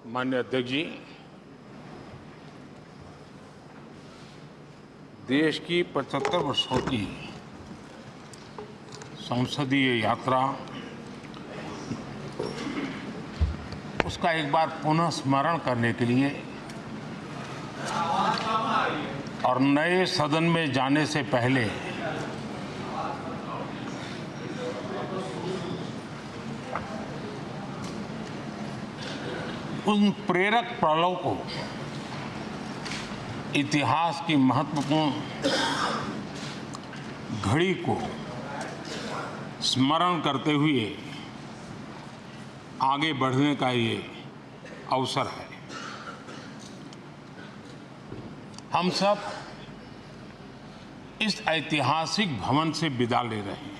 माननीय अध्यक्ष जी, देश की 75 वर्षों की संसदीय यात्रा, उसका एक बार पुनः स्मरण करने के लिए और नए सदन में जाने से पहले उन प्रेरक पलों को, इतिहास की महत्वपूर्ण घड़ी को स्मरण करते हुए आगे बढ़ने का ये अवसर है। हम सब इस ऐतिहासिक भवन से विदा ले रहे हैं।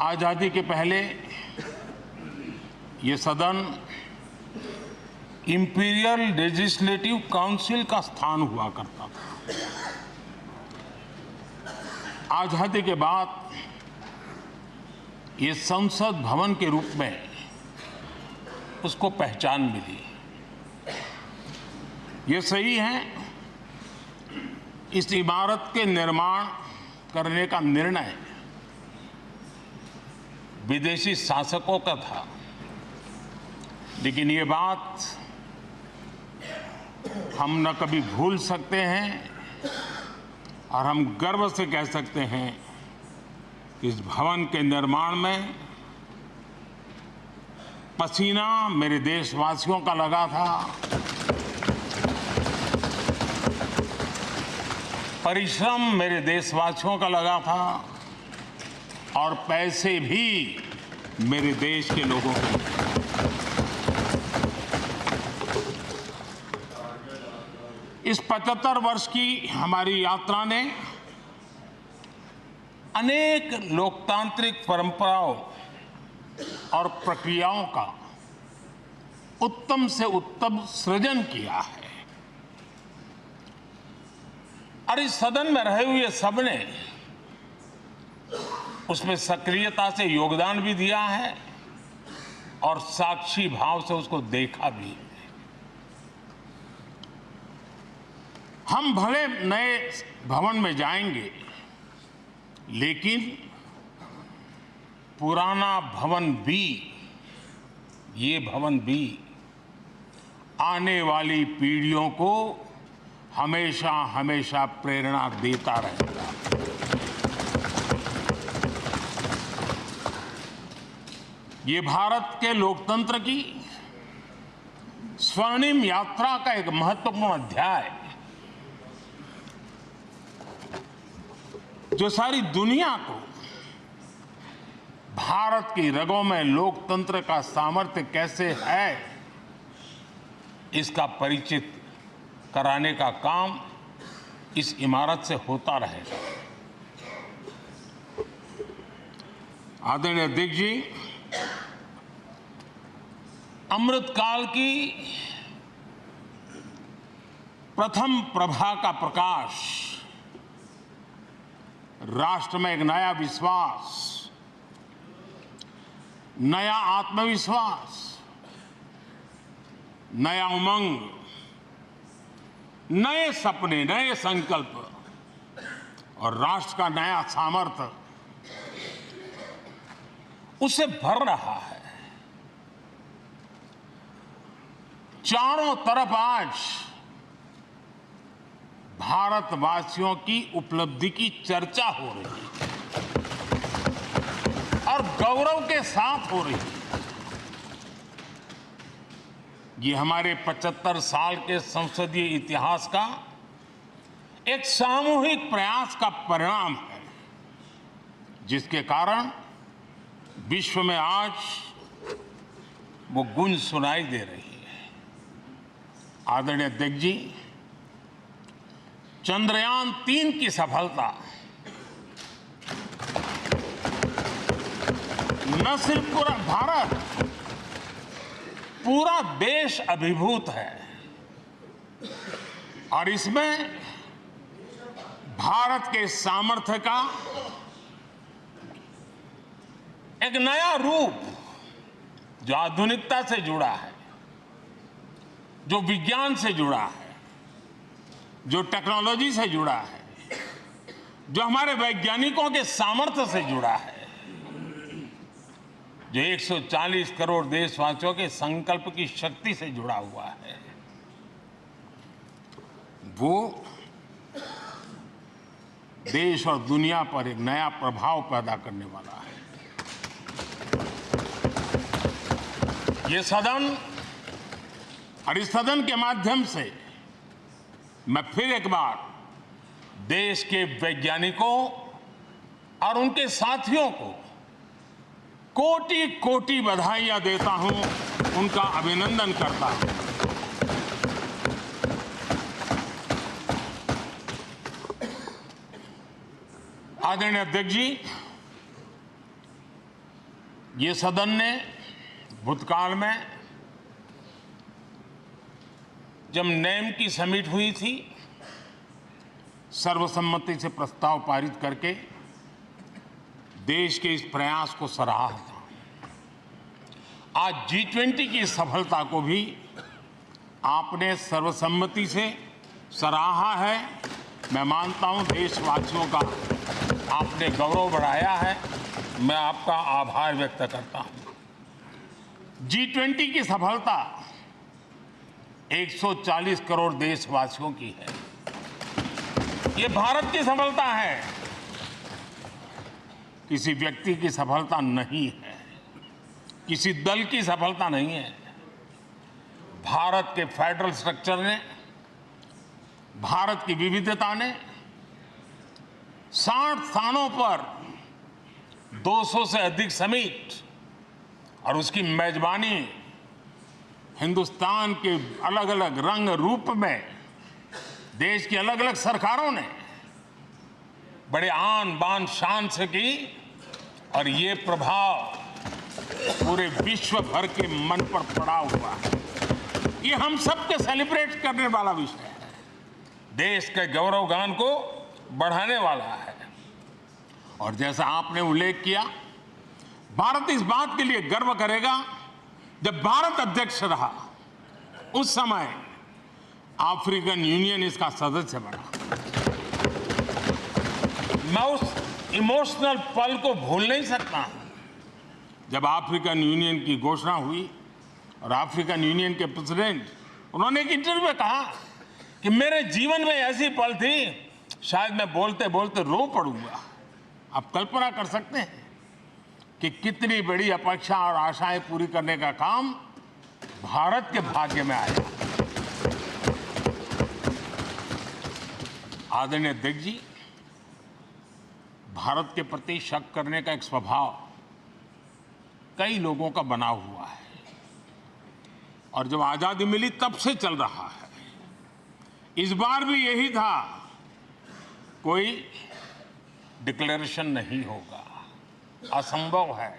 आजादी के पहले ये सदन इंपीरियल लेजिस्लेटिव काउंसिल का स्थान हुआ करता था। आजादी के बाद ये संसद भवन के रूप में उसको पहचान मिली। ये सही है, इस इमारत के निर्माण करने का निर्णय विदेशी शासकों का था, लेकिन ये बात हम न कभी भूल सकते हैं और हम गर्व से कह सकते हैं कि इस भवन के निर्माण में पसीना मेरे देशवासियों का लगा था, परिश्रम मेरे देशवासियों का लगा था और पैसे भी मेरे देश के लोगों के। इस 75 वर्ष की हमारी यात्रा ने अनेक लोकतांत्रिक परंपराओं और प्रक्रियाओं का उत्तम से उत्तम सृजन किया है और इस सदन में रहे हुए सबने उसमें सक्रियता से योगदान भी दिया है और साक्षी भाव से उसको देखा भी है। हम भले नए भवन में जाएंगे, लेकिन पुराना भवन भी, ये भवन भी आने वाली पीढ़ियों को हमेशा हमेशा प्रेरणा देता रहेगा। ये भारत के लोकतंत्र की स्वर्णिम यात्रा का एक महत्वपूर्ण अध्याय, जो सारी दुनिया को भारत की रगों में लोकतंत्र का सामर्थ्य कैसे है, इसका परिचित कराने का काम इस इमारत से होता रहेगा। आदरणीय अध्यक्ष जी, अमृतकाल की प्रथम प्रभा का प्रकाश राष्ट्र में एक नया विश्वास, नया आत्मविश्वास, नया उमंग, नए सपने, नए संकल्प और राष्ट्र का नया सामर्थ्य उसे भर रहा है। चारों तरफ आज भारतवासियों की उपलब्धि की चर्चा हो रही है और गौरव के साथ हो रही है। ये हमारे 75 साल के संसदीय इतिहास का एक सामूहिक प्रयास का परिणाम है, जिसके कारण विश्व में आज वो गूंज सुनाई दे रही है। आदरणीय अध्यक्ष जी, चंद्रयान 3 की सफलता न सिर्फ पूरा भारत, पूरा देश अभिभूत है और इसमें भारत के सामर्थ्य का एक नया रूप जो आधुनिकता से जुड़ा है, जो विज्ञान से जुड़ा है, जो टेक्नोलॉजी से जुड़ा है, जो हमारे वैज्ञानिकों के सामर्थ्य से जुड़ा है, जो 140 करोड़ देशवासियों के संकल्प की शक्ति से जुड़ा हुआ है, वो देश और दुनिया पर एक नया प्रभाव पैदा करने वाला है। ये सदन और इस सदन के माध्यम से मैं फिर एक बार देश के वैज्ञानिकों और उनके साथियों को कोटि कोटि बधाइयां देता हूं, उनका अभिनंदन करता हूं। आदरणीय अध्यक्ष जी, ये सदन ने भूतकाल में जब नेम की समिट हुई थी, सर्वसम्मति से प्रस्ताव पारित करके देश के इस प्रयास को सराहा था। आज G20 की सफलता को भी आपने सर्वसम्मति से सराहा है। मैं मानता हूं देशवासियों का आपने गौरव बढ़ाया है। मैं आपका आभार व्यक्त करता हूं। G20 की सफलता 140 करोड़ देशवासियों की है। ये भारत की सफलता है, किसी व्यक्ति की सफलता नहीं है, किसी दल की सफलता नहीं है। भारत के फेडरल स्ट्रक्चर ने, भारत की विविधता ने 60 स्थानों पर 200 से अधिक समिट और उसकी मेजबानी हिंदुस्तान के अलग अलग रंग रूप में देश की अलग अलग सरकारों ने बड़े आन बान शान से की, और ये प्रभाव पूरे विश्व भर के मन पर पड़ा हुआ है। ये हम सबके सेलिब्रेट करने वाला विषय है, देश के गौरवगान को बढ़ाने वाला है। और जैसा आपने उल्लेख किया, भारत इस बात के लिए गर्व करेगा, जब भारत अध्यक्ष रहा उस समय अफ्रीकन यूनियन इसका सदस्य बना। मैं उस इमोशनल पल को भूल नहीं सकता जब अफ्रीकन यूनियन की घोषणा हुई और अफ्रीकन यूनियन के प्रेसिडेंट, उन्होंने एक इंटरव्यू में कहा कि मेरे जीवन में ऐसी पल थी, शायद मैं बोलते बोलते रो पड़ूंगा। आप कल्पना कर सकते हैं कि कितनी बड़ी अपेक्षा और आशाएं पूरी करने का काम भारत के भाग्य में आया। आदरणीय अध्यक्ष जी, भारत के प्रति शक करने का एक स्वभाव कई लोगों का बना हुआ है, और जब आजादी मिली तब से चल रहा है। इस बार भी यही था, कोई डिक्लेरेशन नहीं होगा, असंभव है।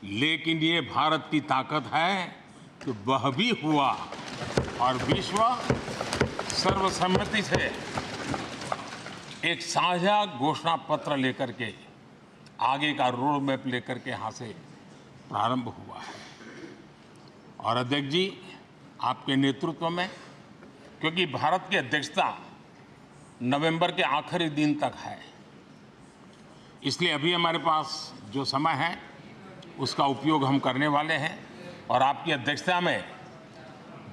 लेकिन ये भारत की ताकत है कि वह भी हुआ, और विश्व सर्वसम्मति से एक साझा घोषणा पत्र लेकर के आगे का रोड मैप लेकर के यहाँ से प्रारंभ हुआ है। और अध्यक्ष जी, आपके नेतृत्व में, क्योंकि भारत की अध्यक्षता नवंबर के आखिरी दिन तक है, इसलिए अभी हमारे पास जो समय है उसका उपयोग हम करने वाले हैं। और आपकी अध्यक्षता में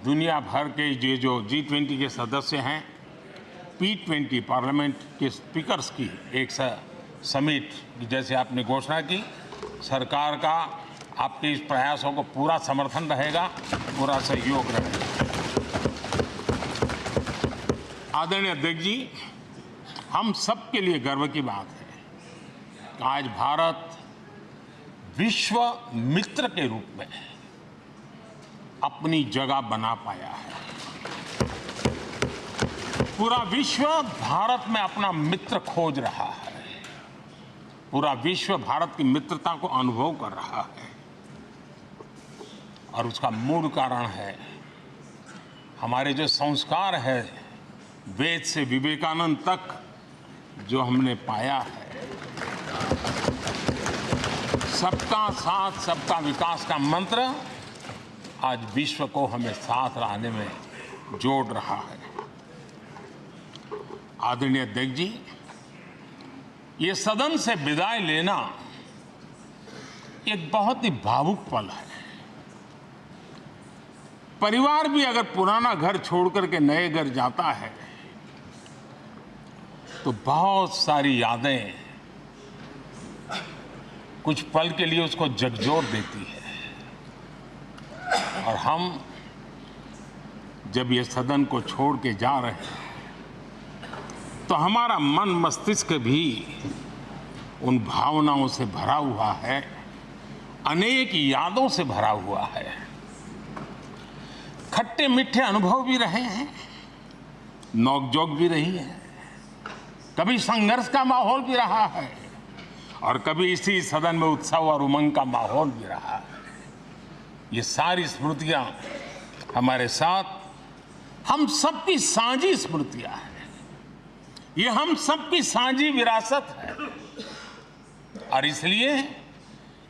दुनिया भर के ये जो G20 के सदस्य हैं, P20 पार्लियामेंट के स्पीकर्स की एक समिट, जैसे आपने घोषणा की, सरकार का आपके इस प्रयासों को पूरा समर्थन रहेगा, पूरा सहयोग रहेगा। आदरणीय अध्यक्ष जी, हम सबके लिए गर्व की बात है कि आज भारत विश्व मित्र के रूप में अपनी जगह बना पाया है। पूरा विश्व भारत में अपना मित्र खोज रहा है, पूरा विश्व भारत की मित्रता को अनुभव कर रहा है, और उसका मूल कारण है हमारे जो संस्कार है, वेद से विवेकानंद तक जो हमने पाया है। सबका साथ सबका विकास का मंत्र आज विश्व को हमें साथ लाने में जोड़ रहा है। आदरणीय अध्यक्ष जी, ये सदन से विदाई लेना एक बहुत ही भावुक पल है। परिवार भी अगर पुराना घर छोड़कर के नए घर जाता है तो बहुत सारी यादें कुछ पल के लिए उसको झकझोर देती है। और हम जब ये सदन को छोड़ के जा रहे हैं तो हमारा मन मस्तिष्क भी उन भावनाओं से भरा हुआ है, अनेक यादों से भरा हुआ है। खट्टे मीठे अनुभव भी रहे हैं, नोकझोंक भी रही है, कभी संघर्ष का माहौल भी रहा है और कभी इसी सदन में उत्सव और उमंग का माहौल भी रहा है। ये सारी स्मृतियां हमारे साथ, हम सबकी साझी स्मृतियां हैं, ये हम सबकी साझी विरासत है और इसलिए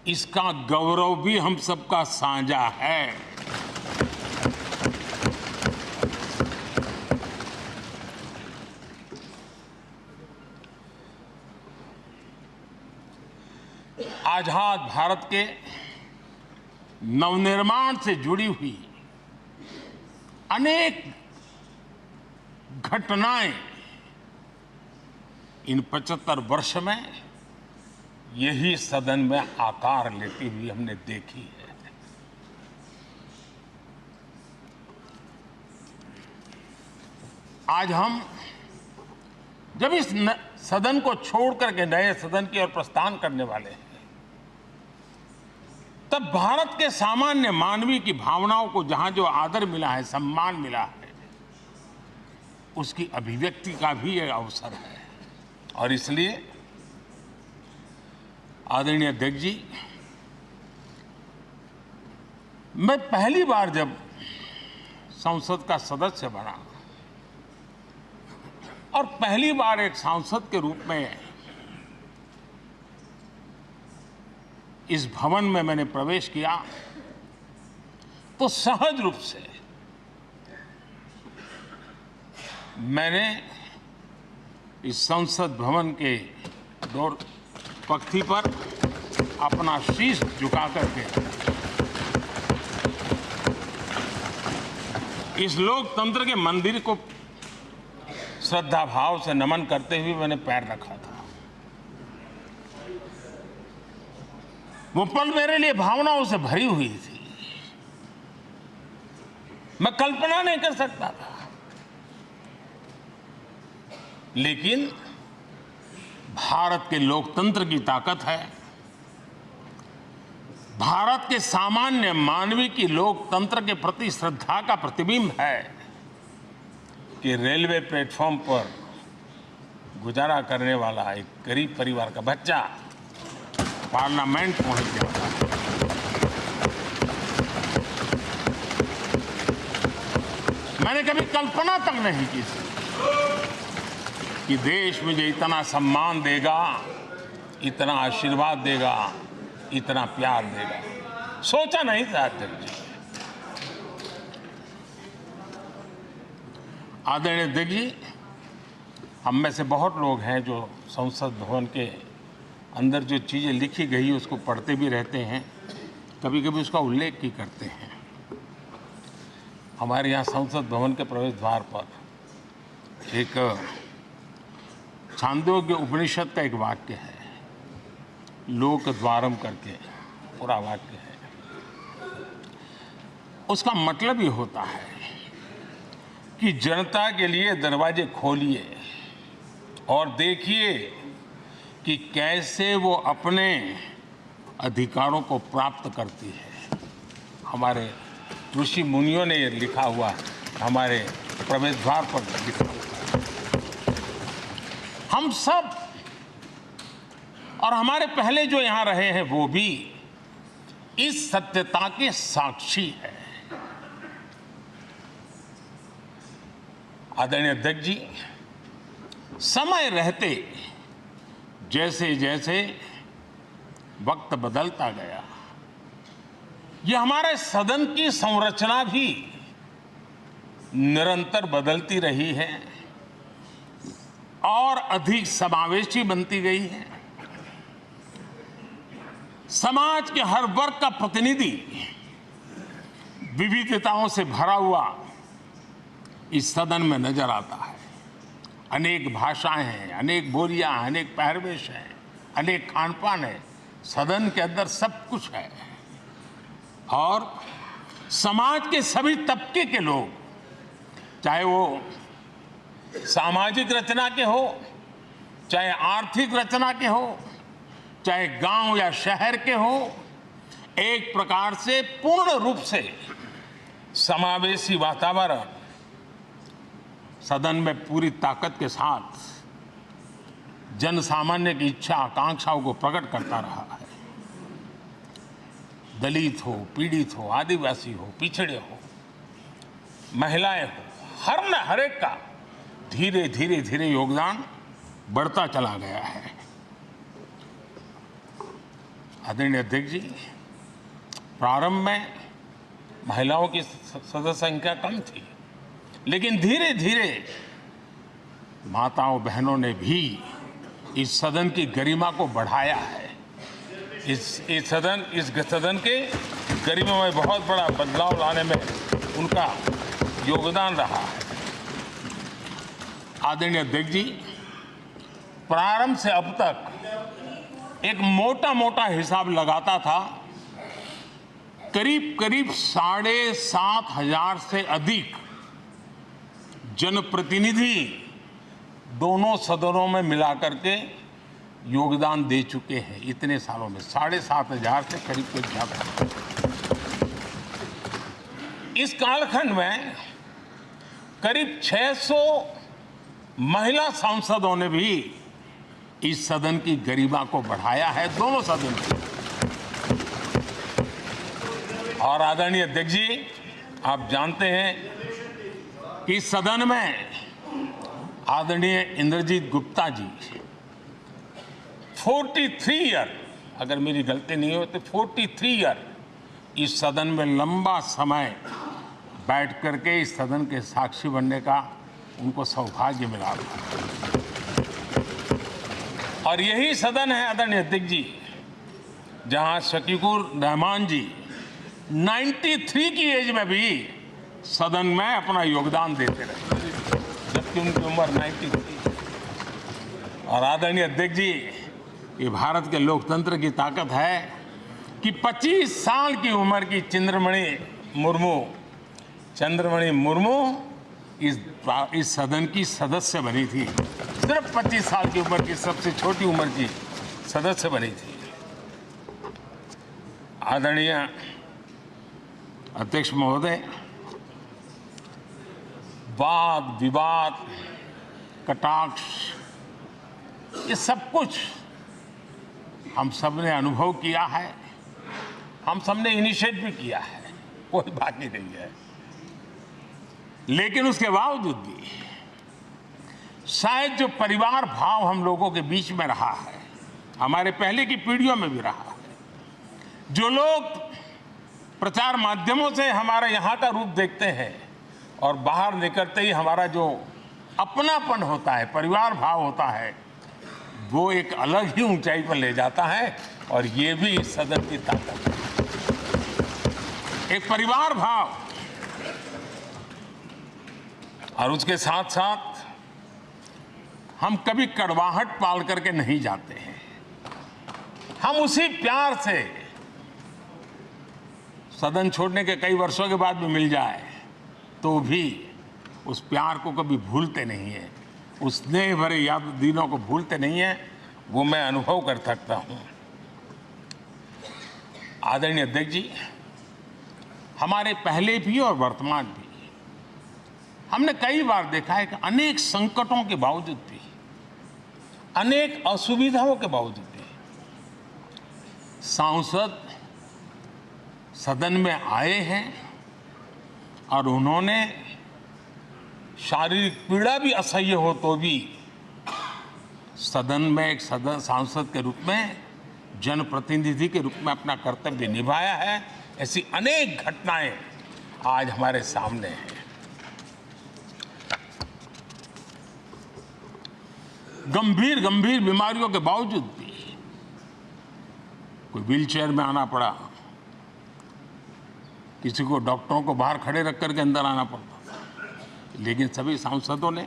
इसका गौरव भी हम सबका साझा है। आजाद भारत के नवनिर्माण से जुड़ी हुई अनेक घटनाएं इन 75 वर्ष में यही सदन में आकार लेती हुई हमने देखी है। आज हम जब इस सदन को छोड़ करके नए सदन की ओर प्रस्थान करने वाले हैं, तब भारत के सामान्य मानवीय की भावनाओं को जहां जो आदर मिला है, सम्मान मिला है, उसकी अभिव्यक्ति का भी एक अवसर है। और इसलिए आदरणीय अध्यक्ष जी, मैं पहली बार जब संसद का सदस्य बना और पहली बार एक सांसद के रूप में इस भवन में मैंने प्रवेश किया तो सहज रूप से मैंने इस संसद भवन के डोर पक्ति पर अपना शीश झुका करके इस लोकतंत्र के मंदिर को श्रद्धा भाव से नमन करते हुए मैंने पैर रखा था। वो पल मेरे लिए भावनाओं से भरी हुई थी, मैं कल्पना नहीं कर सकता था। लेकिन भारत के लोकतंत्र की ताकत है, भारत के सामान्य मानवीय की लोकतंत्र के प्रति श्रद्धा का प्रतिबिंब है कि रेलवे प्लेटफॉर्म पर गुजारा करने वाला एक गरीब परिवार का बच्चा पार्लियामेंट पहुंच गया। मैंने कभी कल्पना तक नहीं की कि देश मुझे इतना सम्मान देगा, इतना आशीर्वाद देगा, इतना प्यार देगा। सोचा नहीं था अध्यक्ष जी। आदरणीय अध्यक्ष जी, हम में से बहुत लोग हैं जो संसद भवन के अंदर जो चीज़ें लिखी गई उसको पढ़ते भी रहते हैं, कभी कभी उसका उल्लेख भी करते हैं। हमारे यहाँ संसद भवन के प्रवेश द्वार पर एक छांदोग्य उपनिषद का एक वाक्य है, लोक द्वारम करके पूरा वाक्य है। उसका मतलब ये होता है कि जनता के लिए दरवाजे खोलिए और देखिए कि कैसे वो अपने अधिकारों को प्राप्त करती है। हमारे ऋषि मुनियों ने ये लिखा हुआ हमारे प्रवेश द्वार पर लिखा हुआ है। हम सब और हमारे पहले जो यहाँ रहे हैं वो भी इस सत्यता के साक्षी है। आदरणीय अध्यक्ष जी, समय रहते जैसे जैसे वक्त बदलता गया, ये हमारे सदन की संरचना भी निरंतर बदलती रही है और अधिक समावेशी बनती गई है। समाज के हर वर्ग का प्रतिनिधि विविधताओं से भरा हुआ इस सदन में नजर आता है। अनेक भाषाएं हैं, अनेक बोलियां हैं, अनेक पहरवेश हैं, अनेक खान-पान है। सदन के अंदर सब कुछ है और समाज के सभी तबके के लोग, चाहे वो सामाजिक रचना के हो, चाहे आर्थिक रचना के हो, चाहे गांव या शहर के हो, एक प्रकार से पूर्ण रूप से समावेशी वातावरण सदन में पूरी ताकत के साथ जन सामान्य की इच्छा आकांक्षाओं को प्रकट करता रहा है। दलित हो, पीड़ित हो, आदिवासी हो, पिछड़े हो, महिलाएं हो, हर एक का धीरे धीरे धीरे योगदान बढ़ता चला गया है। आदरणीय अध्यक्ष जी, प्रारंभ में महिलाओं की सदस्य संख्या कम थी, लेकिन धीरे धीरे माताओं बहनों ने भी इस सदन की गरिमा को बढ़ाया है। इस सदन के गरिमा में बहुत बड़ा बदलाव लाने में उनका योगदान रहा है। आदरणीय अध्यक्ष जी, प्रारंभ से अब तक एक मोटा हिसाब लगाता था, करीब 7,500 से अधिक जनप्रतिनिधि दोनों सदनों में मिलाकर के योगदान दे चुके हैं। इतने सालों में 7,500 से करीब ज्यादा। इस कालखंड में करीब 600 महिला सांसदों ने भी इस सदन की गरिमा को बढ़ाया है, दोनों सदन की। और आदरणीय अध्यक्ष जी, आप जानते हैं कि इस सदन में आदरणीय इंद्रजीत गुप्ता जी 43 ईयर, अगर मेरी गलती नहीं हो तो 43 ईयर इस सदन में लंबा समय बैठ करके इस सदन के साक्षी बनने का उनको सौभाग्य मिला। और यही सदन है आदरणीय अध्यक्ष जी, जहां शकीकुर रहमान जी 93 की एज में भी सदन में अपना योगदान देते रहे, जबकि उनकी उम्र 93। और आदरणीय अध्यक्ष जी, ये भारत के लोकतंत्र की ताकत है कि 25 साल की उम्र की चंद्रमणि मुर्मू इस सदन की सदस्य बनी थी। सिर्फ 25 साल की उम्र की सबसे छोटी उम्र की सदस्य बनी थी। आदरणीय अध्यक्ष महोदय, वाद विवाद, कटाक्ष, ये सब कुछ हम सब ने अनुभव किया है, हम सब ने इनिशिएट भी किया है, कोई बाकी नहीं है। लेकिन उसके बावजूद भी शायद जो परिवार भाव हम लोगों के बीच में रहा है, हमारे पहले की पीढ़ियों में भी रहा है, जो लोग प्रचार माध्यमों से हमारे यहाँ का रूप देखते हैं और बाहर निकलते ही हमारा जो अपनापन होता है, परिवार भाव होता है, वो एक अलग ही ऊंचाई पर ले जाता है। और ये भी इस सदन की ताकत है, एक परिवार भाव। और उसके साथ साथ हम कभी कड़वाहट पाल करके नहीं जाते हैं, हम उसी प्यार से सदन छोड़ने के कई वर्षों के बाद भी मिल जाए तो भी उस प्यार को कभी भूलते नहीं है, उस स्नेह भरे याद दिनों को भूलते नहीं है। वो मैं अनुभव कर सकता हूं। आदरणीय अध्यक्ष जी, हमारे पहले भी और वर्तमान भी हमने कई बार देखा है कि अनेक संकटों के बावजूद भी, अनेक असुविधाओं के बावजूद भी सांसद सदन में आए हैं और उन्होंने शारीरिक पीड़ा भी असह्य हो तो भी सदन में एक सांसद के रूप में जनप्रतिनिधि के रूप में अपना कर्तव्य निभाया है। ऐसी अनेक घटनाएं आज हमारे सामने हैं। गंभीर गंभीर बीमारियों के बावजूद भी कोई व्हीलचेयर में आना पड़ा, किसी को डॉक्टरों को बाहर खड़े रख करके अंदर आना पड़ता था, लेकिन सभी सांसदों ने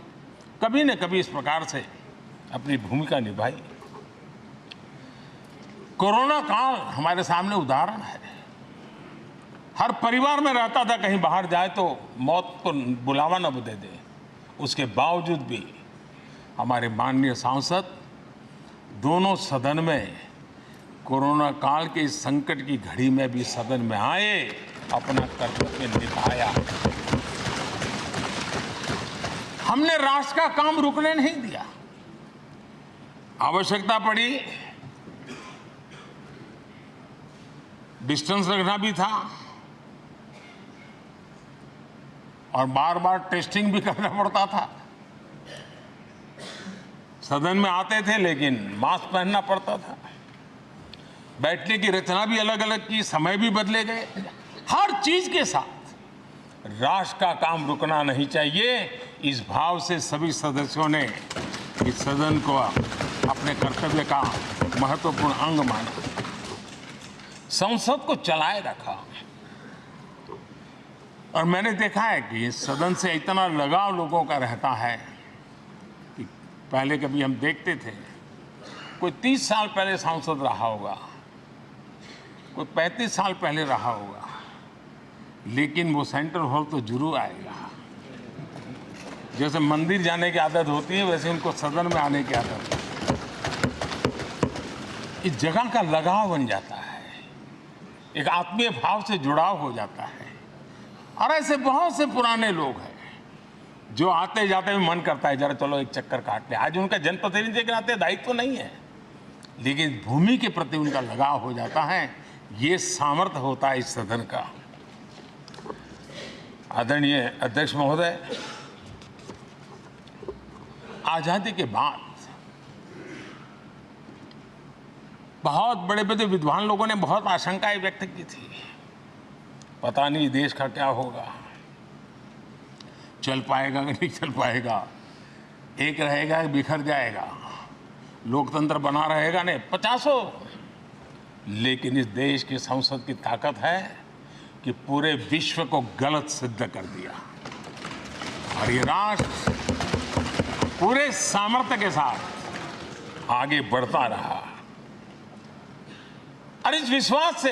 कभी न कभी इस प्रकार से अपनी भूमिका निभाई। कोरोना काल हमारे सामने उदाहरण है। हर परिवार में रहता था कहीं बाहर जाए तो मौत को बुलावा न दे दे। उसके बावजूद भी हमारे माननीय सांसद दोनों सदन में कोरोना काल के इस संकट की घड़ी में भी सदन में आए, अपना कर्तव्य निभाया। हमने राष्ट्र का काम रुकने नहीं दिया। आवश्यकता पड़ी, डिस्टेंस रखना भी था और बार बार टेस्टिंग भी करना पड़ता था। सदन में आते थे लेकिन मास्क पहनना पड़ता था। बैठने की रचना भी अलग अलग की, समय भी बदले गए। हर चीज के साथ राष्ट्र का काम रुकना नहीं चाहिए, इस भाव से सभी सदस्यों ने इस सदन को अपने कर्तव्य का महत्वपूर्ण अंग माना, संसद को चलाए रखा। और मैंने देखा है कि इस सदन से इतना लगाव लोगों का रहता है कि पहले कभी हम देखते थे कोई 30 साल पहले सांसद रहा होगा, कोई 35 साल पहले रहा होगा, लेकिन वो सेंट्रल हॉल तो जरूर आएगा। जैसे मंदिर जाने की आदत होती है, वैसे इनको सदन में आने की आदत है। इस जगह का लगाव बन जाता है, एक आत्मीय भाव से जुड़ाव हो जाता है। और ऐसे बहुत से पुराने लोग हैं जो आते जाते में मन करता है जरा चलो एक चक्कर काट ले। आज उनका जनप्रतिनिधि के नाते दायित्व तो नहीं है, लेकिन भूमि के प्रति उनका लगाव हो जाता है। ये सामर्थ्य होता है इस सदन का। आदरणीय अध्यक्ष महोदय, आजादी के बाद बहुत बड़े बड़े विद्वान लोगों ने बहुत आशंकाएं व्यक्त की थी। पता नहीं देश का क्या होगा, चल पाएगा कि नहीं चल पाएगा, एक रहेगा कि बिखर जाएगा, लोकतंत्र बना रहेगा नहीं, 50। लेकिन इस देश की संसद की ताकत है कि पूरे विश्व को गलत सिद्ध कर दिया और ये राष्ट्र पूरे सामर्थ्य के साथ आगे बढ़ता रहा। और इस विश्वास से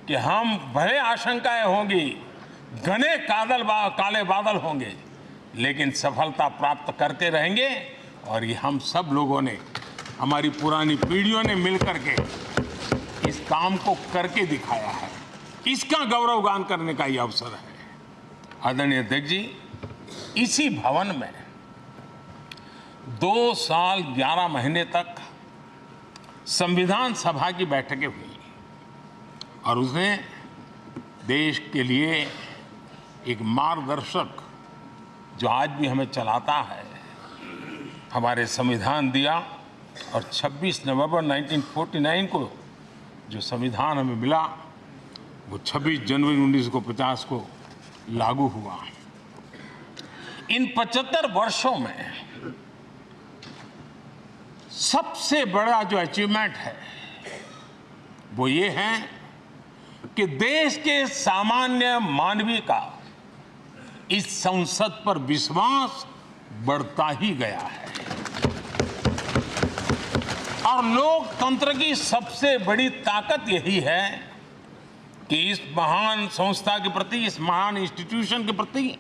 कि हम भले आशंकाएं होंगी, घने काले बादल होंगे, लेकिन सफलता प्राप्त करते रहेंगे। और ये हम सब लोगों ने, हमारी पुरानी पीढ़ियों ने मिलकर के इस काम को करके दिखाया है। इसका गौरवगान करने का ये अवसर है। आदरणीय अध्यक्ष जी, इसी भवन में 2 साल 11 महीने तक संविधान सभा की बैठकें हुई और उसने देश के लिए एक मार्गदर्शक जो आज भी हमें चलाता है, हमारे संविधान दिया। और 26 नवंबर 1949 को जो संविधान हमें मिला, वो 26 जनवरी 1950 को लागू हुआ। इन 75 वर्षों में सबसे बड़ा जो अचीवमेंट है वो ये है कि देश के सामान्य मानवीय का इस संसद पर विश्वास बढ़ता ही गया है। और लोकतंत्र की सबसे बड़ी ताकत यही है कि इस महान संस्था के प्रति, इस महान इंस्टीट्यूशन के प्रति,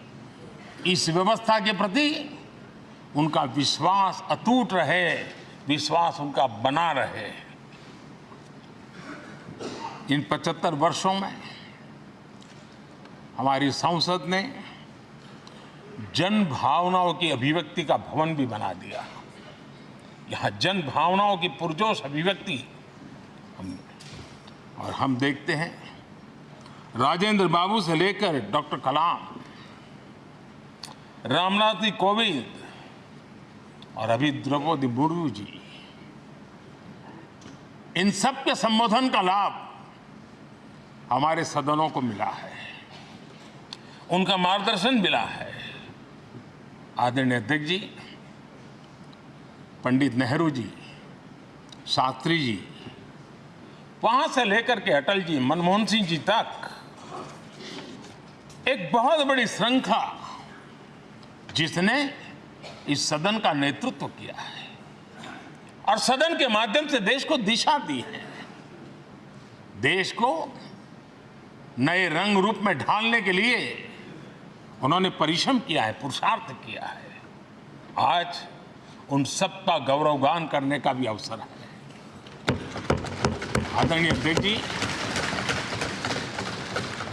इस व्यवस्था के प्रति उनका विश्वास अटूट रहे, विश्वास उनका बना रहे। इन 75 वर्षों में हमारी संसद ने जन भावनाओं की अभिव्यक्ति का भवन भी बना दिया। यहाँ जन भावनाओं की पुरजोश अभिव्यक्ति और हम देखते हैं राजेंद्र बाबू से लेकर डॉक्टर कलाम, रामनाथ जी कोविंद और अभी द्रौपदी मुर्मू जी, इन सब के संबोधन का लाभ हमारे सदनों को मिला है, उनका मार्गदर्शन मिला है। आदरणीय अध्यक्ष जी, पंडित नेहरू जी, शास्त्री जी, वहां से लेकर के अटल जी, मनमोहन सिंह जी तक एक बहुत बड़ी श्रृंखला जिसने इस सदन का नेतृत्व किया है और सदन के माध्यम से देश को दिशा दी है, देश को नए रंग रूप में ढालने के लिए उन्होंने परिश्रम किया है, पुरुषार्थ किया है। आज उन सब का गौरवगान करने का भी अवसर है। आदरणीय अध्यक्ष जी,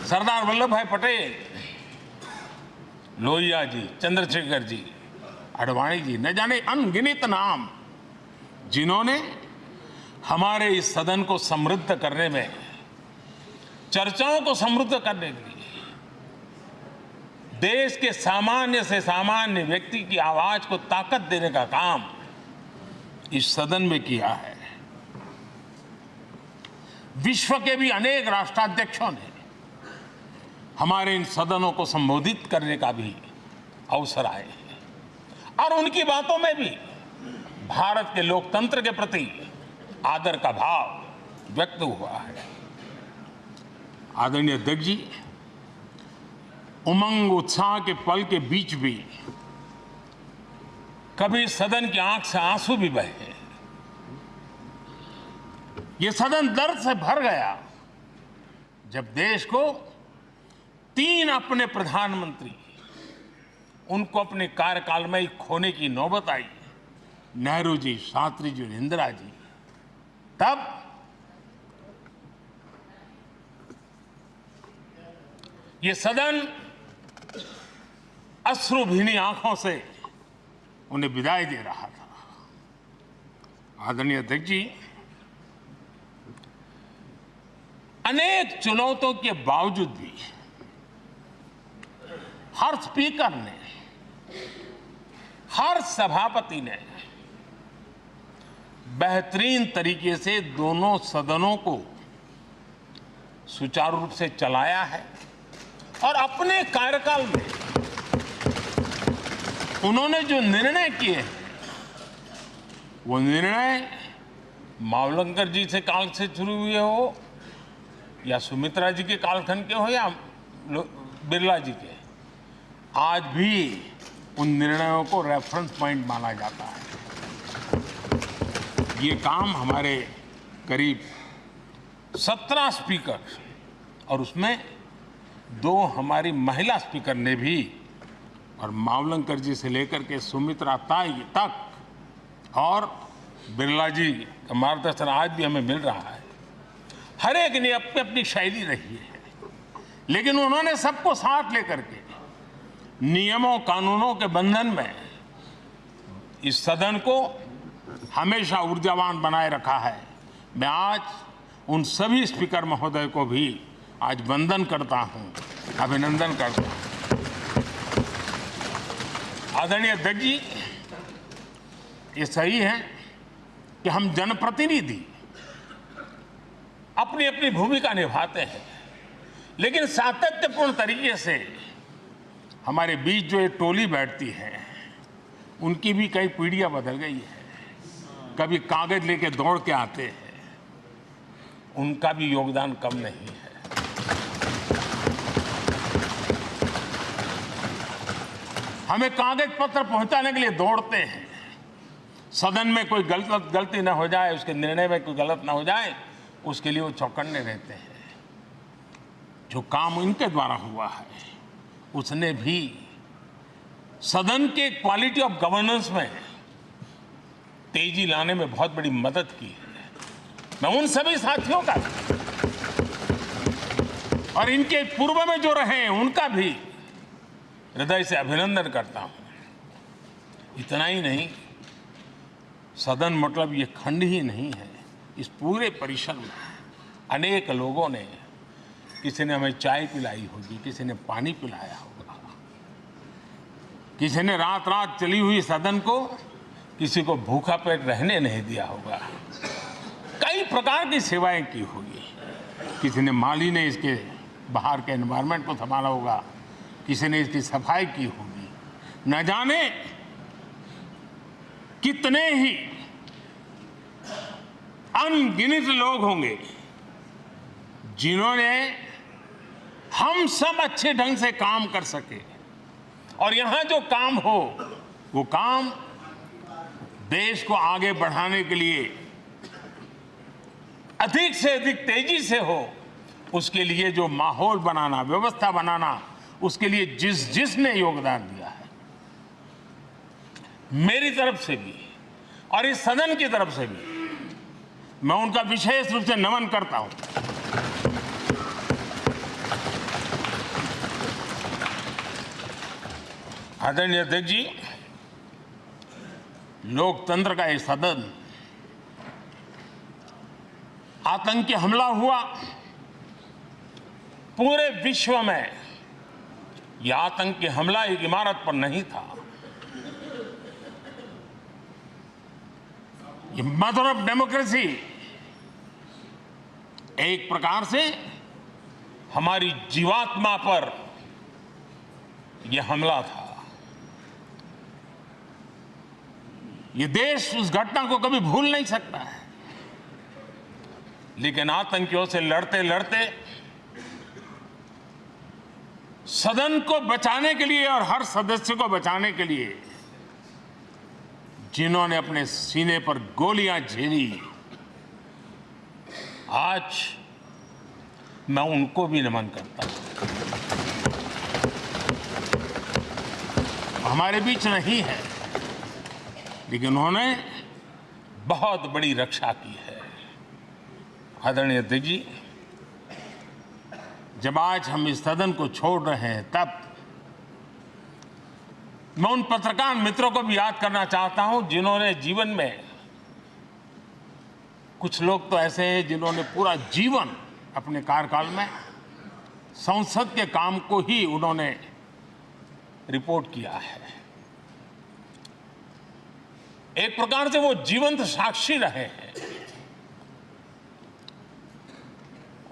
सरदार वल्लभ भाई पटेल, लोहिया जी, चंद्रशेखर जी, आडवाणी जी, न जाने अनगिनत नाम, जिन्होंने हमारे इस सदन को समृद्ध करने में, चर्चाओं को समृद्ध करने के लिए, देश के सामान्य से सामान्य व्यक्ति की आवाज को ताकत देने का काम इस सदन में किया है। विश्व के भी अनेक राष्ट्राध्यक्षों ने हमारे इन सदनों को संबोधित करने का भी अवसर आए हैं और उनकी बातों में भी भारत के लोकतंत्र के प्रति आदर का भाव व्यक्त हुआ है। आदरणीय अध्यक्ष जी, उमंग उत्साह के पल के बीच भी कभी सदन की आंख से आंसू भी बहे। ये सदन दर्द से भर गया जब देश को 3 अपने प्रधानमंत्री उनको अपने कार्यकाल में ही खोने की नौबत आई, नेहरू जी, शास्त्री जी और इंदिरा जी। तब ये सदन अश्रुभीनी आंखों से उन्हें विदाई दे रहा था। आदरणीय अध्यक्ष जी, अनेक चुनौतियों के बावजूद भी हर स्पीकर ने, हर सभापति ने बेहतरीन तरीके से दोनों सदनों को सुचारू रूप से चलाया है और अपने कार्यकाल में उन्होंने जो निर्णय किए हैं, वो निर्णय मावलंकर जी से काल से शुरू हुए हो या सुमित्रा जी के कालखंड के हो या बिरला जी के, आज भी उन निर्णयों को रेफरेंस पॉइंट माना जाता है। ये काम हमारे करीब 17 स्पीकर और उसमें 2 हमारी महिला स्पीकर ने भी, और मावलंकर जी से लेकर के सुमित्रा ताई तक और बिरला जी का मार्गदर्शन आज भी हमें मिल रहा है। हर एक ने अपनी अपनी शैली रही है, लेकिन उन्होंने सबको साथ लेकर के नियमों कानूनों के बंधन में इस सदन को हमेशा ऊर्जावान बनाए रखा है। मैं आज उन सभी स्पीकर महोदय को भी आज वंदन करता हूं, अभिनंदन करता हूं। आदरणीय अध्यक्ष जी, ये सही है कि हम जनप्रतिनिधि अपनी अपनी भूमिका निभाते हैं, लेकिन सातत्यपूर्ण तरीके से हमारे बीच जो ये टोली बैठती है, उनकी भी कई पीढ़ियां बदल गई है। कभी कागज लेके दौड़ के आते हैं, उनका भी योगदान कम नहीं है। हमें कागज पत्र पहुंचाने के लिए दौड़ते हैं, सदन में कोई गलती ना हो जाए, उसके निर्णय में कोई गलत ना हो जाए, उसके लिए वो चौकन्ने रहते हैं। जो काम इनके द्वारा हुआ है, उसने भी सदन के क्वालिटी ऑफ गवर्नेंस में तेजी लाने में बहुत बड़ी मदद की है। मैं उन सभी साथियों का और इनके पूर्व में जो रहे हैं उनका भी हृदय से अभिनंदन करता हूं। इतना ही नहीं, सदन मतलब ये खंड ही नहीं है, इस पूरे परिसर में अनेक लोगों ने, किसी ने हमें चाय पिलाई होगी, किसी ने पानी पिलाया होगा, किसी ने रात रात चली हुई सदन को किसी को भूखा पेट रहने नहीं दिया होगा। कई प्रकार की सेवाएं की होगी। किसी ने माली ने इसके बाहर के एनवायरनमेंट को संभाला होगा, किसी ने इसकी सफाई की होगी। न जाने कितने ही अनगिनत लोग होंगे जिन्होंने हम सब अच्छे ढंग से काम कर सके, और यहां जो काम हो वो काम देश को आगे बढ़ाने के लिए अधिक से अधिक तेजी से हो, उसके लिए जो माहौल बनाना, व्यवस्था बनाना, उसके लिए जिसने योगदान दिया है, मेरी तरफ से भी और इस सदन की तरफ से भी मैं उनका विशेष रूप से नमन करता हूं। आदरणीय अध्यक्ष जी, लोकतंत्र का ये सदन, आतंकी हमला हुआ, पूरे विश्व में यह आतंकी हमला एक इमारत पर नहीं था, ये मदर ऑफ डेमोक्रेसी एक प्रकार से हमारी जीवात्मा पर यह हमला था। ये देश उस घटना को कभी भूल नहीं सकता है, लेकिन आतंकियों से लड़ते लड़ते सदन को बचाने के लिए और हर सदस्य को बचाने के लिए जिन्होंने अपने सीने पर गोलियां झेली, आज मैं उनको भी नमन करता हूं। हमारे बीच नहीं है, लेकिन उन्होंने बहुत बड़ी रक्षा की है। आदरणीय अध्यक्ष जी, जब आज हम इस सदन को छोड़ रहे हैं, तब मैं उन पत्रकार मित्रों को भी याद करना चाहता हूं जिन्होंने जीवन में, कुछ लोग तो ऐसे हैं जिन्होंने पूरा जीवन अपने कार्यकाल में संसद के काम को ही उन्होंने रिपोर्ट किया है। एक प्रकार से वो जीवंत साक्षी रहे हैं।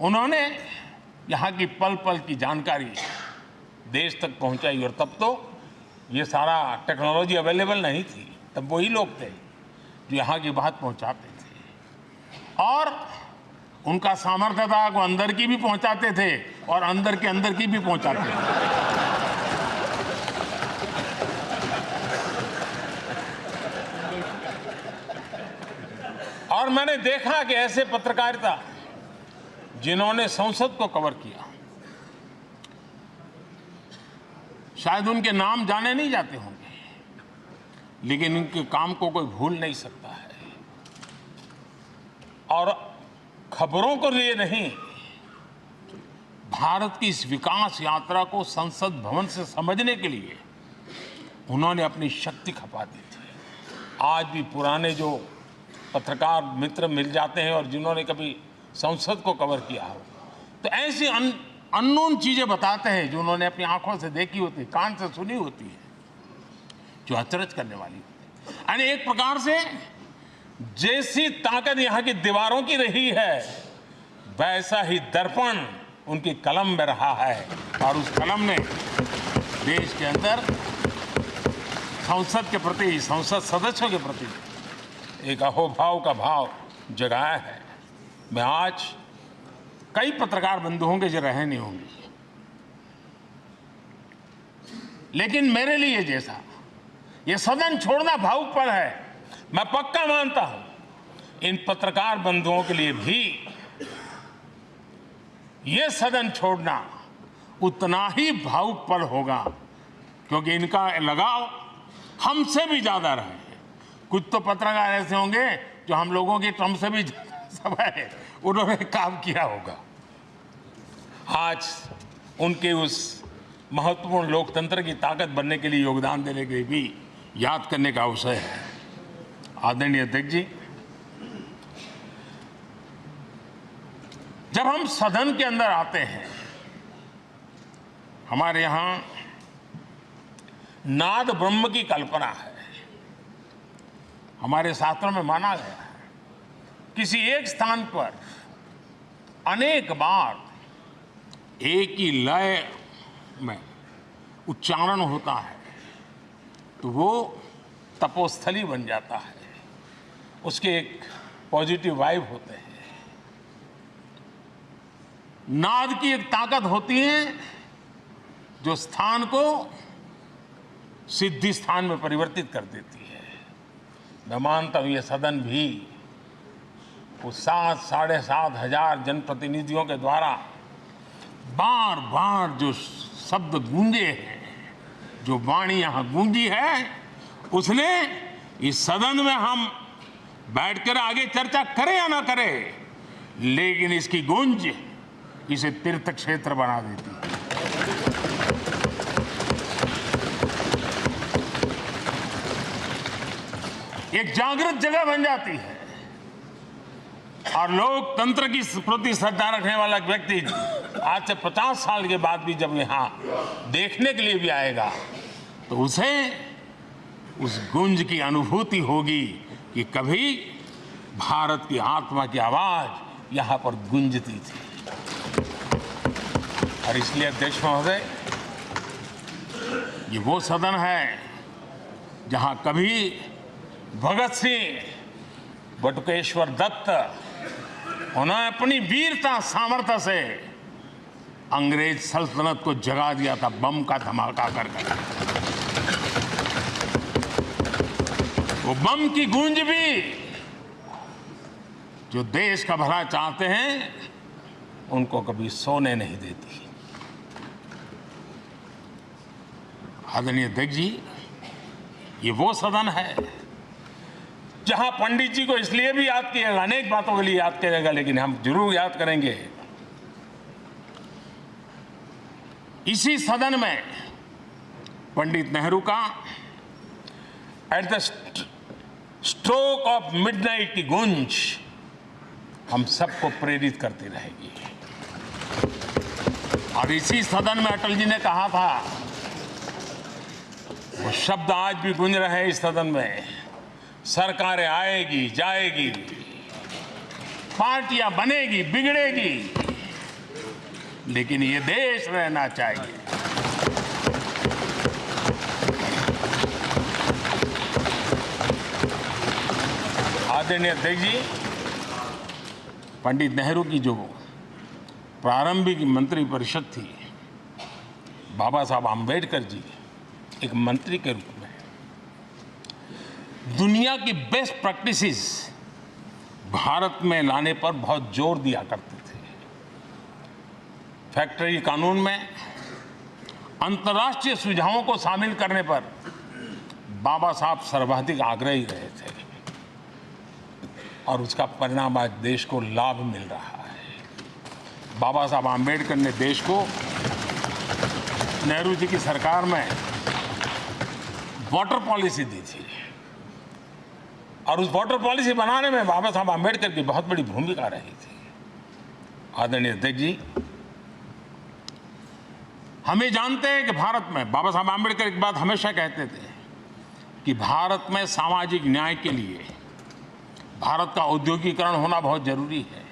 उन्होंने यहां की पल पल की जानकारी देश तक पहुंचाई, और तब तो ये सारा टेक्नोलॉजी अवेलेबल नहीं थी। तब वही लोग थे जो यहां की बात पहुंचाते थे, और उनका सामर्थ्य था वो अंदर की भी पहुंचाते थे और अंदर के अंदर की भी पहुंचाते थे। और मैंने देखा कि ऐसे पत्रकारिता जिन्होंने संसद को कवर किया, शायद उनके नाम जाने नहीं जाते होंगे, लेकिन उनके काम को कोई भूल नहीं सकता है। और खबरों को लिए नहीं, भारत की इस विकास यात्रा को संसद भवन से समझने के लिए उन्होंने अपनी शक्ति खपा दी थी। आज भी पुराने जो पत्रकार मित्र मिल जाते हैं और जिन्होंने कभी संसद को कवर किया हो, तो ऐसी अननोन चीजें बताते हैं जो उन्होंने अपनी आंखों से देखी होती, कान से सुनी होती है, जो अचरज करने वाली होती है। यानी एक प्रकार से जैसी ताकत यहाँ की दीवारों की रही है, वैसा ही दर्पण उनकी कलम में रहा है, और उस कलम ने देश के अंदर संसद के प्रति, संसद सदस्यों के प्रति एक अहोभाव का भाव जगाया है। मैं आज, कई पत्रकार बंधु होंगे जो रहे नहीं होंगे, लेकिन मेरे लिए जैसा ये सदन छोड़ना भावुक पल है, मैं पक्का मानता हूं इन पत्रकार बंधुओं के लिए भी ये सदन छोड़ना उतना ही भावुक पल होगा, क्योंकि इनका लगाव हमसे भी ज्यादा रहे हैं। कुछ तो पत्रकार ऐसे होंगे जो हम लोगों की टर्म से भी समय उन्होंने काम किया होगा। आज उनके उस महत्वपूर्ण लोकतंत्र की ताकत बनने के लिए, योगदान देने के लिए भी याद करने का अवसर है। आदरणीय अध्यक्ष जी, जब हम सदन के अंदर आते हैं, हमारे यहां नाद ब्रह्म की कल्पना है। हमारे शास्त्रों में माना गया है किसी एक स्थान पर अनेक बार एक ही लय में उच्चारण होता है तो वो तपोस्थली बन जाता है, उसके एक पॉजिटिव वाइब होते हैं। नाद की एक ताकत होती है जो स्थान को सिद्धि स्थान में परिवर्तित कर देती है। मैं मानता हूं ये सदन भी उस 7,500 जनप्रतिनिधियों के द्वारा बार बार जो शब्द गूंजे हैं, जो वाणी यहां गूंजी है, उसने इस सदन में हम बैठकर आगे चर्चा करें या ना करें, लेकिन इसकी गूंज इसे तीर्थ क्षेत्र बना देती है। एक जागृत जगह बन जाती है और लोकतंत्र की प्रति श्रद्धा रखने वाला व्यक्ति आज से 50 साल के बाद भी जब यहां देखने के लिए भी आएगा तो उसे उस गूंज की अनुभूति होगी कि कभी भारत की आत्मा की आवाज यहां पर गूंजती थी। और इसलिए अध्यक्ष महोदय, ये वो सदन है जहां कभी भगत सिंह, बटुकेश्वर दत्त, उन्होंने अपनी वीरता सामर्थ्य से अंग्रेज सल्तनत को जगा दिया था बम का धमाका कर। वो बम की गूंज भी जो देश का भला चाहते हैं उनको कभी सोने नहीं देती। आदरणीय अध्यक्ष जी, ये वो सदन है जहां पंडित जी को इसलिए भी याद किएगा, अनेक बातों के लिए याद करेगा, लेकिन हम जरूर याद करेंगे इसी सदन में पंडित नेहरू का at the stroke of midnight की गूंज हम सबको प्रेरित करती रहेगी। और इसी सदन में अटल जी ने कहा था, वो शब्द आज भी गूंज रहे हैं इस सदन में, सरकारें आएगी जाएगी, पार्टियां बनेगी बिगड़ेगी, लेकिन ये देश रहना चाहिए। आदरणीय अध्यक्ष जी, पंडित नेहरू की जो प्रारंभिक मंत्री परिषद थी, बाबा साहब आम्बेडकर जी एक मंत्री के रूप में दुनिया की बेस्ट प्रैक्टिसेस भारत में लाने पर बहुत जोर दिया करते थे। फैक्ट्री कानून में अंतर्राष्ट्रीय सुझावों को शामिल करने पर बाबा साहब सर्वाधिक आग्रही रहे थे और उसका परिणाम आज देश को लाभ मिल रहा है। बाबा साहब आम्बेडकर ने देश को नेहरू जी की सरकार में वाटर पॉलिसी दी थी और उस वाटर पॉलिसी बनाने में बाबा साहब आम्बेडकर की बहुत बड़ी भूमिका रही थी। आदरणीय अध्यक्ष जी, हमें जानते हैं कि भारत में बाबा साहब आम्बेडकर एक बात हमेशा कहते थे कि भारत में सामाजिक न्याय के लिए भारत का औद्योगिकरण होना बहुत जरूरी है,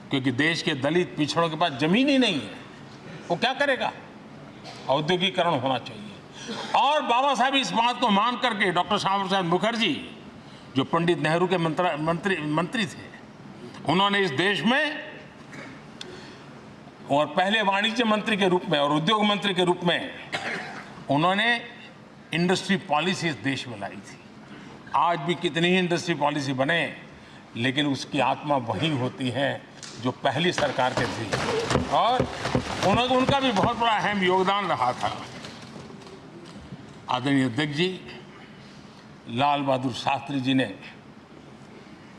क्योंकि देश के दलित पिछड़ों के पास जमीन ही नहीं है, वो क्या करेगा? औद्योगिकरण होना चाहिए। और बाबा साहब इस बात को मान करके डॉक्टर श्यामा प्रसाद मुखर्जी, जो पंडित नेहरू के मंत्री थे, उन्होंने इस देश में और पहले वाणिज्य मंत्री के रूप में और उद्योग मंत्री के रूप में उन्होंने इंडस्ट्री पॉलिसी इस देश में लाई थी। आज भी कितनी ही इंडस्ट्री पॉलिसी बने, लेकिन उसकी आत्मा वही होती है जो पहली सरकार के थी और उनका भी बहुत बड़ा अहम योगदान रहा था। आदरणीय अध्यक्ष जी, लाल बहादुर शास्त्री जी ने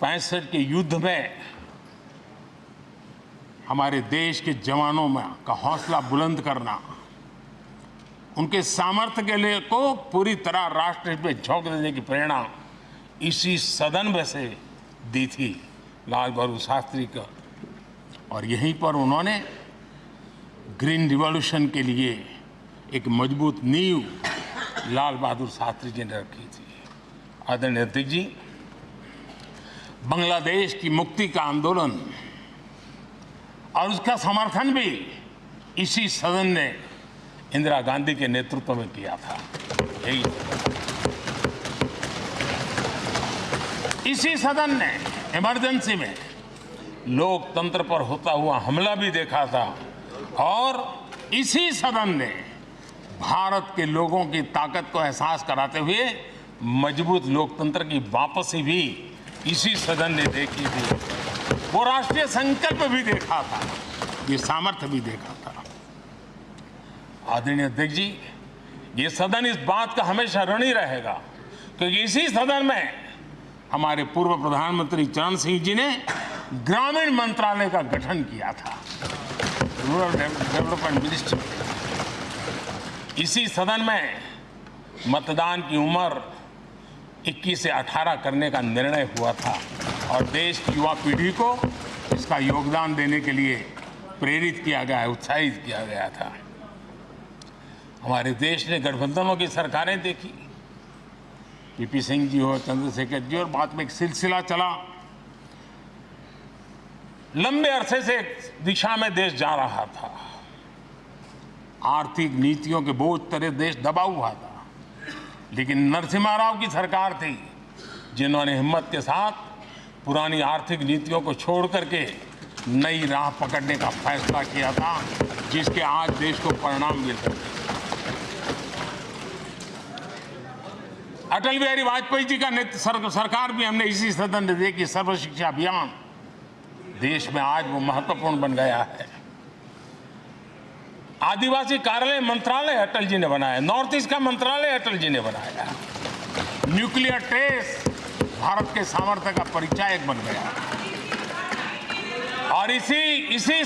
65 के युद्ध में हमारे देश के जवानों में का हौसला बुलंद करना, उनके सामर्थ्य के लिए को पूरी तरह राष्ट्र हित में झोंक देने की प्रेरणा इसी सदन में से दी थी लाल बहादुर शास्त्री का। और यहीं पर उन्होंने ग्रीन रिवॉल्यूशन के लिए एक मजबूत नींव लाल बहादुर शास्त्री जी ने रखी थी। आदरणीय अध्यक्ष जी, बांग्लादेश की मुक्ति का आंदोलन और उसका समर्थन भी इसी सदन ने इंदिरा गांधी के नेतृत्व में किया था। यही इसी सदन ने इमरजेंसी में लोकतंत्र पर होता हुआ हमला भी देखा था और इसी सदन ने भारत के लोगों की ताकत को एहसास कराते हुए मजबूत लोकतंत्र की वापसी भी इसी सदन ने देखी थी। वो राष्ट्रीय संकल्प भी देखा था, ये सामर्थ्य भी देखा था। आदरणीय अध्यक्ष जी, ये सदन इस बात का हमेशा ऋणी रहेगा क्योंकि इसी सदन में हमारे पूर्व प्रधानमंत्री चरण सिंह जी ने ग्रामीण मंत्रालय का गठन किया था, रूरल डेवलपमेंट मिनिस्ट्री। इसी सदन में मतदान की उम्र 21 से 18 करने का निर्णय हुआ था और देश की युवा पीढ़ी को इसका योगदान देने के लिए प्रेरित किया गया, उत्साहित किया गया था। हमारे देश ने गठबंधनों की सरकारें देखी, पीपी सिंह जी हो, चंद्रशेखर जी, और बाद में एक सिलसिला चला। लंबे अरसे से एक दिशा में देश जा रहा था, आर्थिक नीतियों के बोझ तले देश दबा हुआ था, लेकिन नरसिम्हा राव की सरकार थी जिन्होंने हिम्मत के साथ पुरानी आर्थिक नीतियों को छोड़ करके नई राह पकड़ने का फैसला किया था, जिसके आज देश को परिणाम मिल रहे हैं। अटल बिहारी वाजपेयी जी का सरकार भी हमने इसी सदन ने देखी। सर्व शिक्षा अभियान देश में आज वो महत्वपूर्ण बन गया है। आदिवासी कार्यालय मंत्रालय अटल जी ने बनाया, नॉर्थ ईस्ट का मंत्रालय अटल जी ने बनाया। न्यूक्लियर टेस्ट भारत के सामर्थ्य का परिचायक बन गया। और इसी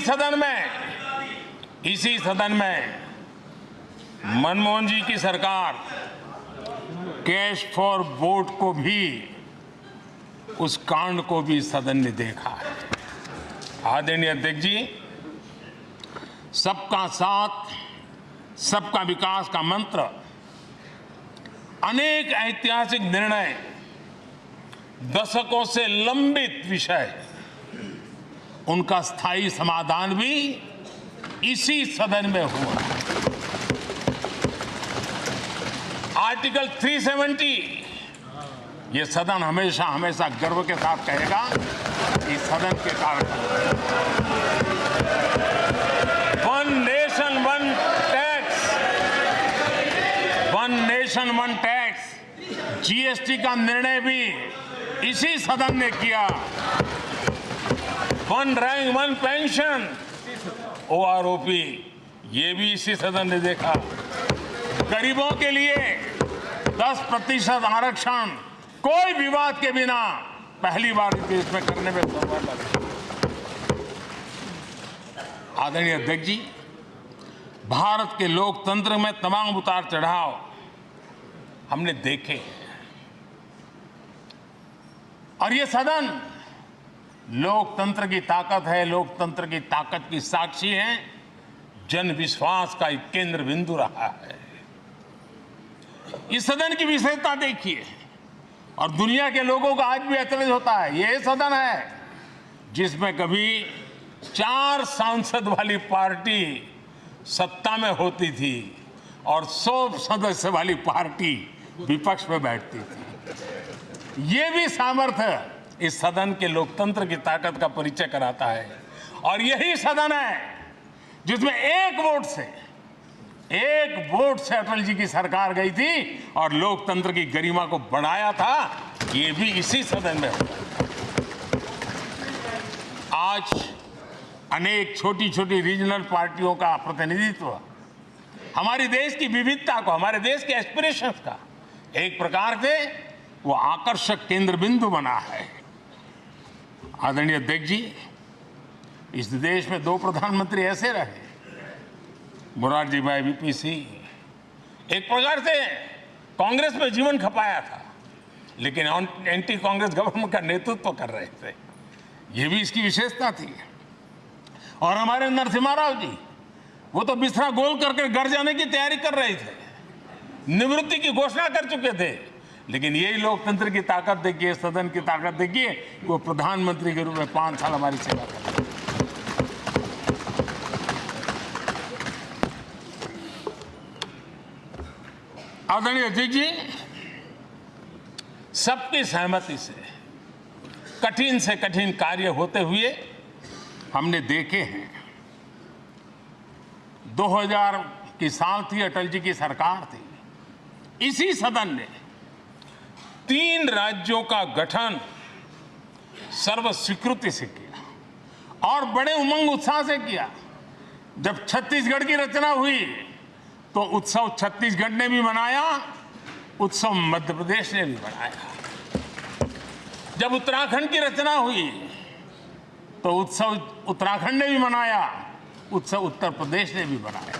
सदन में मनमोहन जी की सरकार कैश फॉर वोट को भी, उस कांड को भी सदन ने देखा है। आदरणीय अध्यक्ष जी, सबका साथ सबका विकास का मंत्र, अनेक ऐतिहासिक निर्णय, दशकों से लंबित विषय, उनका स्थायी समाधान भी इसी सदन में हुआ। आर्टिकल 370, ये सदन हमेशा हमेशा गर्व के साथ कहेगा, इस सदन के कारण one nation one tax, GST का निर्णय भी इसी सदन ने किया। One rank one pension, OROP, ये भी इसी सदन ने देखा। गरीबों के लिए 10% आरक्षण कोई विवाद के बिना पहली बार देश में करने में सफल रहे। आदरणीय अध्यक्ष जी, भारत के लोकतंत्र में तमाम उतार चढ़ाव हमने देखे और ये सदन लोकतंत्र की ताकत है, लोकतंत्र की ताकत की साक्षी है, जन विश्वास का एक केंद्र बिंदु रहा है। इस सदन की विशेषता देखिए और दुनिया के लोगों का आज भी ऐतराज होता है। ये सदन है जिसमें कभी 4 सांसद वाली पार्टी सत्ता में होती थी और 100 सदस्य वाली पार्टी विपक्ष में बैठती थी। ये भी सामर्थ्य इस सदन के लोकतंत्र की ताकत का परिचय कराता है। और यही सदन है जिसमें एक वोट से अटल जी की सरकार गई थी और लोकतंत्र की गरिमा को बढ़ाया था। ये भी इसी सदन में हुआ। आज अनेक छोटी छोटी रीजनल पार्टियों का प्रतिनिधित्व हमारे देश की विविधता को, हमारे देश के एस्पिरेशंस का एक प्रकार से वो आकर्षक केंद्र बिंदु बना है। आदरणीय अध्यक्ष जी, इस देश में 2 प्रधानमंत्री ऐसे रहे, मोरारजी भाई वीपी सिंह। एक प्रकार से कांग्रेस में जीवन खपाया था, लेकिन एंटी कांग्रेस गवर्नमेंट का नेतृत्व कर रहे थे। ये भी इसकी विशेषता थी। और हमारे नरसिम्हा राव जी, वो तो बिस्तरा गोल करके घर जाने की तैयारी कर रहे थे, निवृत्ति की घोषणा कर चुके थे, लेकिन यही लोकतंत्र की ताकत देखिए, सदन की ताकत देखिए, वो प्रधानमंत्री के रूप में 5 साल हमारी सेवा कर रहे हैं। आदरणीय अध्यक्ष जी, सबकी सहमति से कठिन से कठिन कार्य होते हुए हमने देखे हैं। 2000 की साल थी, अटल जी की सरकार थी। इसी सदन ने 3 राज्यों का गठन सर्वस्वीकृति से किया और बड़े उमंग उत्साह से किया। जब छत्तीसगढ़ की रचना हुई तो उत्सव छत्तीसगढ़ ने भी मनाया, उत्सव मध्य प्रदेश ने भी मनाया। जब उत्तराखंड की रचना हुई तो उत्सव उत्तराखंड ने भी मनाया, उत्सव उत्तर प्रदेश ने भी मनाया।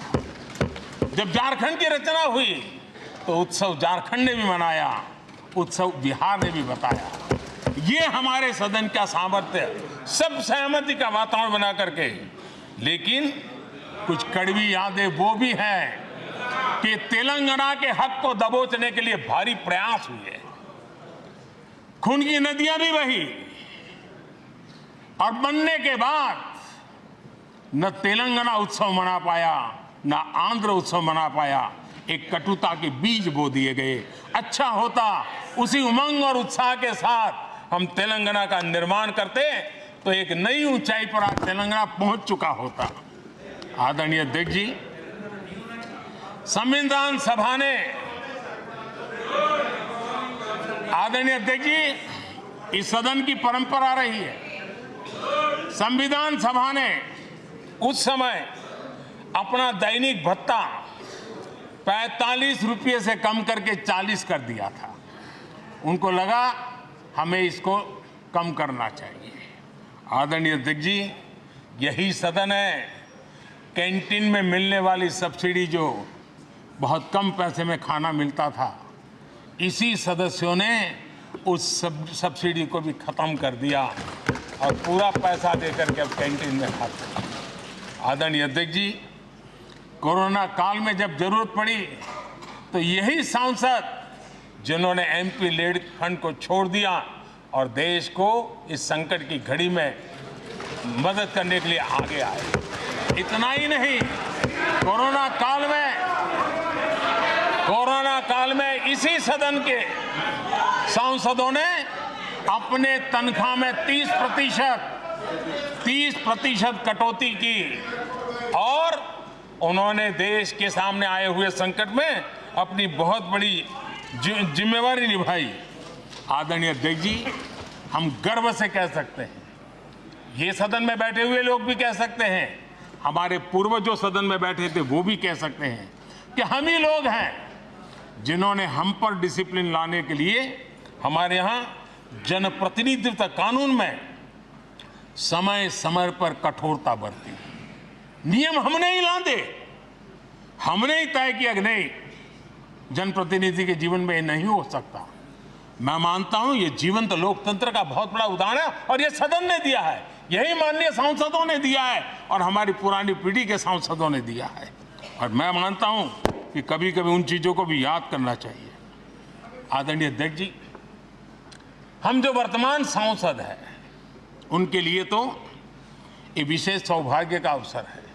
जब झारखंड की रचना हुई तो उत्सव झारखंड ने भी मनाया, उत्सव बिहार ने भी बताया। ये हमारे सदन का सामर्थ्य, सब सहमति का वातावरण बना करके। लेकिन कुछ कड़वी यादें वो भी हैं कि तेलंगाना के हक को दबोचने के लिए भारी प्रयास हुए, खून की नदियां भी बही और बनने के बाद न तेलंगाना उत्सव मना पाया, न आंध्र उत्सव मना पाया। एक कटुता के बीज बो दिए गए। अच्छा होता उसी उमंग और उत्साह के साथ हम तेलंगाना का निर्माण करते तो एक नई ऊंचाई पर आज तेलंगाना पहुंच चुका होता। आदरणीय अध्यक्ष जी, संविधान सभा ने, आदरणीय अध्यक्ष जी, इस सदन की परंपरा रही है। संविधान सभा ने उस समय अपना दैनिक भत्ता 45 रुपये से कम करके 40 कर दिया था। उनको लगा हमें इसको कम करना चाहिए। आदरणीय अध्यक्ष जी, यही सदन है कैंटीन में मिलने वाली सब्सिडी, जो बहुत कम पैसे में खाना मिलता था, इसी सदस्यों ने उस सब्सिडी को भी खत्म कर दिया और पूरा पैसा देकर के अब कैंटीन में खाते हैं। आदरणीय अध्यक्ष जी, कोरोना काल में जब जरूरत पड़ी तो यही सांसद जिन्होंने एमपी लेड फंड को छोड़ दिया और देश को इस संकट की घड़ी में मदद करने के लिए आगे आए। इतना ही नहीं, कोरोना काल में इसी सदन के सांसदों ने अपने तनख्वाह में 30% कटौती की और उन्होंने देश के सामने आए हुए संकट में अपनी बहुत बड़ी जिम्मेवारी निभाई। आदरणीय अध्यक्ष जी, हम गर्व से कह सकते हैं, ये सदन में बैठे हुए लोग भी कह सकते हैं, हमारे पूर्वज जो सदन में बैठे थे वो भी कह सकते हैं कि हम ही लोग हैं जिन्होंने हम पर डिसिप्लिन लाने के लिए हमारे यहाँ जनप्रतिनिधित्व कानून में समय समय पर कठोरता बरती। नियम हमने ही लादे, हमने ही तय किया कि नहीं, जनप्रतिनिधि के जीवन में ये नहीं हो सकता। मैं मानता हूं ये जीवंत लोकतंत्र का बहुत बड़ा उदाहरण है और ये सदन ने दिया है, यही माननीय सांसदों ने दिया है और हमारी पुरानी पीढ़ी के सांसदों ने दिया है। और मैं मानता हूं कि कभी कभी उन चीजों को भी याद करना चाहिए। आदरणीय अध्यक्ष जी, हम जो वर्तमान सांसद हैं उनके लिए तो ये विशेष सौभाग्य का अवसर है।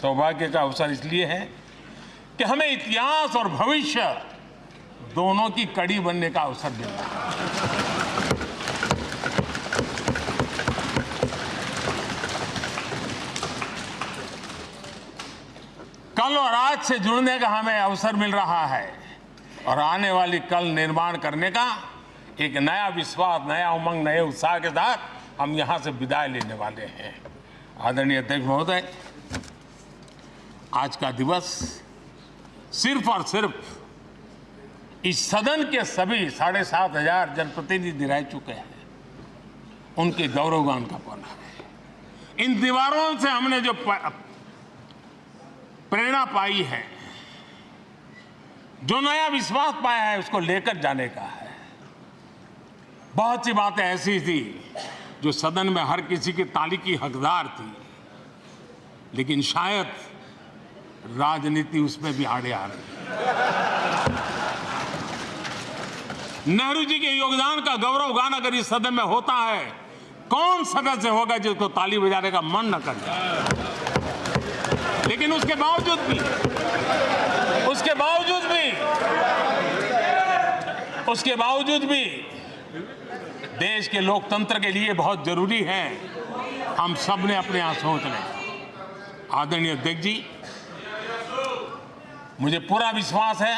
सौभाग्य का अवसर इसलिए है कि हमें इतिहास और भविष्य दोनों की कड़ी बनने का अवसर मिल रहा है। कल और आज से जुड़ने का हमें अवसर मिल रहा है और आने वाली कल निर्माण करने का एक नया विश्वास, नया उमंग, नए उत्साह के साथ हम यहां से विदाई लेने वाले हैं। आदरणीय अध्यक्ष महोदय, आज का दिवस सिर्फ और सिर्फ इस सदन के सभी 7,500 जनप्रतिनिधि रह चुके हैं उनके गौरवगान का पल है। इन दीवारों से हमने जो प्रेरणा पाई है, जो नया विश्वास पाया है, उसको लेकर जाने का है। बहुत सी बातें ऐसी थी जो सदन में हर किसी की ताली की हकदार थी, लेकिन शायद राजनीति उसमें भी आड़े आ रही है। नेहरू जी के योगदान का गौरव गान अगर इस सदन में होता है, कौन सदस्य होगा जिसको ताली बजाने का मन न कर जाए। लेकिन उसके बावजूद भी देश के लोकतंत्र के लिए बहुत जरूरी है हम सब ने अपने यहां सोच लें। आदरणीय अध्यक्ष जी, मुझे पूरा विश्वास है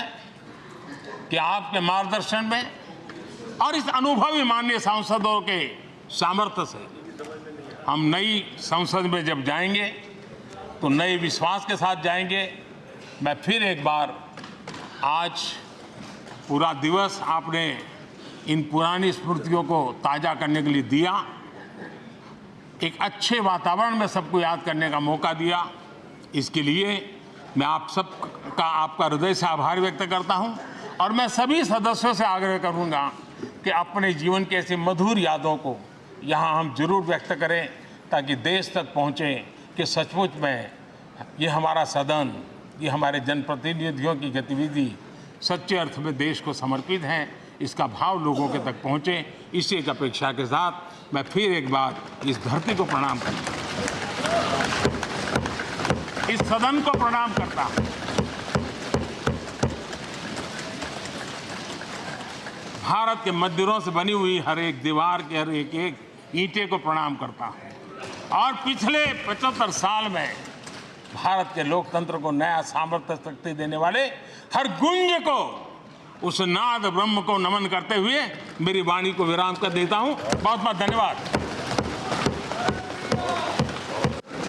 कि आपके मार्गदर्शन में और इस अनुभवी माननीय सांसदों के सामर्थ्य से हम नई संसद में जब जाएंगे तो नए विश्वास के साथ जाएंगे। मैं फिर एक बार आज पूरा दिवस आपने इन पुरानी स्मृतियों को ताज़ा करने के लिए दिया, एक अच्छे वातावरण में सबको याद करने का मौका दिया। इसके लिए मैं आप सब का आपका हृदय से आभार व्यक्त करता हूं और मैं सभी सदस्यों से आग्रह करूंगा कि अपने जीवन की ऐसी मधुर यादों को यहां हम जरूर व्यक्त करें ताकि देश तक पहुंचे कि सचमुच में ये हमारा सदन, ये हमारे जनप्रतिनिधियों की गतिविधि सच्चे अर्थ में देश को समर्पित है, इसका भाव लोगों के तक पहुंचे। इसी एक अपेक्षा के साथ मैं फिर एक बार इस धरती को प्रणाम करता हूं, इस सदन को प्रणाम करता हूं। भारत के मंदिरों से बनी हुई हर एक दीवार के हर एक ईंटे को प्रणाम करता हूं और पिछले 75 साल में भारत के लोकतंत्र को नया सामर्थ्य शक्ति देने वाले हर गुंज को, उस नाद ब्रह्म को नमन करते हुए मेरी वाणी को विराम कर देता हूं। बहुत बहुत धन्यवाद।